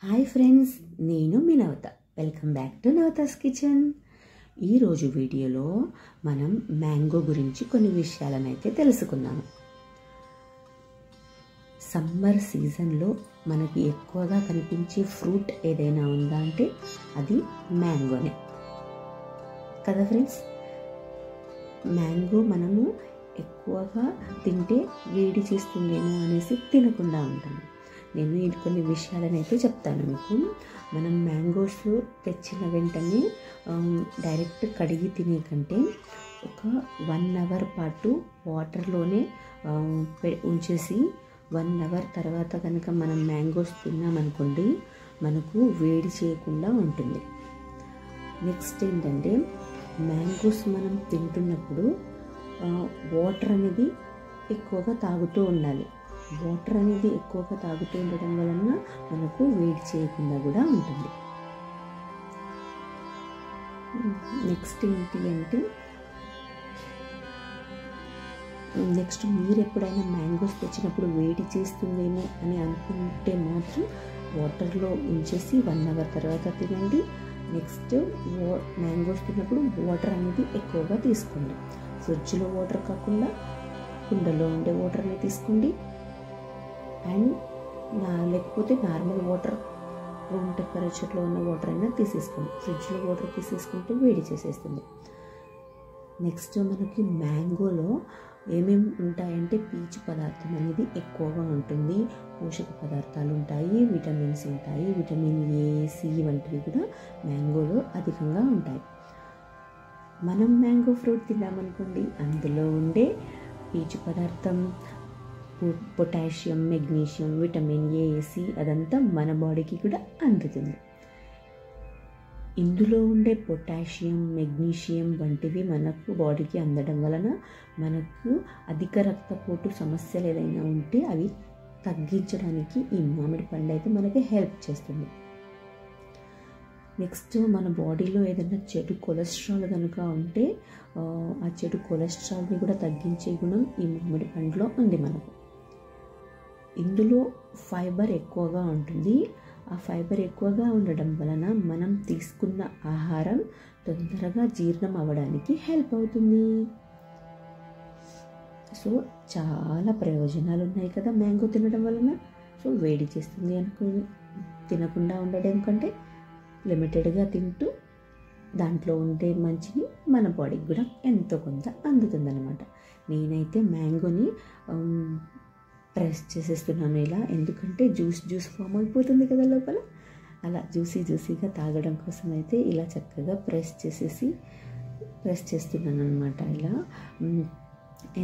Hi friends, నేను మీ Navata. Welcome back to Navata's kitchen. ఈరోజు వీడియోలో మనం మ్యాంగో గురించి కొన్ని విషయాలను అయితే తెలుసుకుందాము. సమ్మర్ సీజన్లో మనకి ఎక్కువగా కనిపించే ఫ్రూట్ ఏదైనా ఉందా అంటే అది మ్యాంగోనే కదా ఫ్రెండ్స్. మ్యాంగో మనము ఎక్కువగా తింటే వేడి చేస్తుందేమో అనేసి తినకుండా ఉంటాము. నేను కొన్ని విషయాలను అయితే చెప్తాను మీకు. మనం మ్యాంగోస్ తెచ్చిన వెంటనే డైరెక్ట్ కడిగి తినే కంటే ఒక 1 అవర్ పాటు వాటర్లోనే ఉంచేసి 1 అవర్ తర్వాత కనుక మనం మ్యాంగోస్ తిన్నామనుకోండి, మనకు వేడి చేయకుండా ఉంటుంది. నెక్స్ట్ ఏంటంటే, మ్యాంగోస్ మనం తింటున్నప్పుడు వాటర్ అనేది ఎక్కువగా తాగుతూ ఉండాలి. వాటర్ అనేది ఎక్కువగా తాగుతూ ఉండడం వలన మనకు వేడి చేయకుండా కూడా ఉంటుంది. నెక్స్ట్ ఏంటి అంటే, నెక్స్ట్ మీరు ఎప్పుడైనా మ్యాంగోస్ తెచ్చినప్పుడు వేడి చేస్తుందేమో అని అనుకుంటే మాత్రం వాటర్లో ఉంచేసి 1 అవర్ తర్వాత తినండి. నెక్స్ట్ మ్యాంగోస్ తిన్నప్పుడు వాటర్ అనేది ఎక్కువగా తీసుకోండి. ఫ్రిడ్జ్లో వాటర్ కాకుండా కుండలో ఉండే వాటర్ని తీసుకోండి. అండ్ లేకపోతే నార్మల్ వాటర్, రూమ్ టెంపరేచర్లో ఉన్న వాటర్ అయినా తీసేసుకోండి. ఫ్రిడ్జ్లో వాటర్ తీసేసుకుంటే వేడి చేసేస్తుంది. నెక్స్ట్ మనకి మ్యాంగోలో ఏమేమి ఉంటాయంటే, పీచు పదార్థం అనేది ఎక్కువగా ఉంటుంది, పోషక పదార్థాలు ఉంటాయి, విటమిన్స్ ఉంటాయి, విటమిన్ ఏ, సి వంటివి కూడా మ్యాంగోలో అధికంగా ఉంటాయి. మనం మ్యాంగో ఫ్రూట్ తిన్నామనుకోండి, అందులో ఉండే పీచు పదార్థం, potassium, magnesium, vitamin A, C అదంతా మన బాడీకి కూడా అందుతుంది. ఇందులో ఉండే పొటాషియం, మెగ్నీషియం వంటివి మనకు బాడీకి అందడం వలన మనకు అధిక రక్తపోటు సమస్యలు ఏదైనా ఉంటే అవి తగ్గించడానికి ఈ మామిడి పండు అయితే మనకి హెల్ప్ చేస్తుంది. నెక్స్ట్ మన బాడీలో ఏదైనా చెడు కొలెస్ట్రాల్ కనుక ఉంటే ఆ చెడు కొలెస్ట్రాల్ని కూడా తగ్గించే గుణం ఈ మామిడి పండులో ఉంది మనకు. ఇందులో ఫైబర్ ఎక్కువగా ఉంటుంది. ఆ ఫైబర్ ఎక్కువగా ఉండడం వలన మనం తీసుకున్న ఆహారం తొందరగా జీర్ణం అవ్వడానికి హెల్ప్ అవుతుంది. సో చాలా ప్రయోజనాలు ఉన్నాయి కదా మ్యాంగో తినడం వలన. సో వేడి చేస్తుంది తినకుండా ఉండడం కంటే లిమిటెడ్గా తింటూ దాంట్లో ఉండే మంచిని మన బాడీకి కూడా ఎంతో కొంత అందుతుందన్నమాట. నేనైతే మ్యాంగోని ప్రెస్ చేసేస్తున్నాను ఇలా, ఎందుకంటే జ్యూస్ ఫామ్ అయిపోతుంది కదా లోపల. అలా జ్యూసీగా తాగడం కోసం అయితే ఇలా చక్కగా ప్రెస్ చేస్తున్నాను అనమాట. ఇలా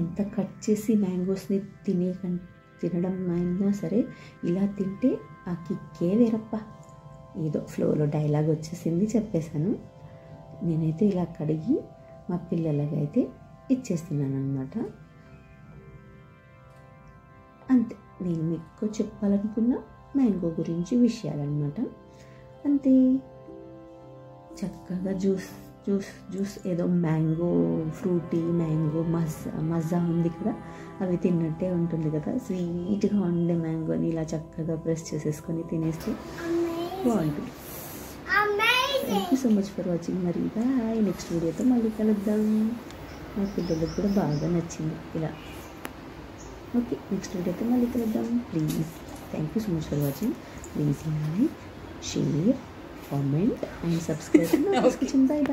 ఎంత కట్ చేసి మ్యాంగోస్ని తినడం అయినా సరే ఇలా తింటే ఆ కిక్కే వేరప్ప. ఏదో ఫ్లోలో డైలాగ్ వచ్చేసింది, చెప్పేశాను. నేనైతే ఇలా కడిగి మా పిల్లలకైతే ఇచ్చేస్తున్నాను అనమాట. అంతే, నేను మీకు చెప్పాలనుకున్న మ్యాంగో గురించి విషయాలన్నమాట. అంతే, చక్కగా జ్యూస్ ఏదో మ్యాంగో ఫ్రూటీ, మ్యాంగో మజా ఉంది కదా, అవి తిన్నట్టే ఉంటుంది కదా. స్వీట్గా ఉండే మ్యాంగోని ఇలా చక్కగా ప్రెస్ చేసేసుకొని తినేస్తే బాగుంటుంది. Thank you so much for watching. మరి బాయ్. నెక్స్ట్ వీడియోతో మళ్ళీ కలుద్దాం. మా పిల్లలకు కూడా బాగా నచ్చింది ఇలా. ఓకే, నెక్స్ట్ వీడియోతో మళ్ళీ కలుద్దాం. Please, thank you so much for watching. Please like, share, comment and subscribe. Bye bye.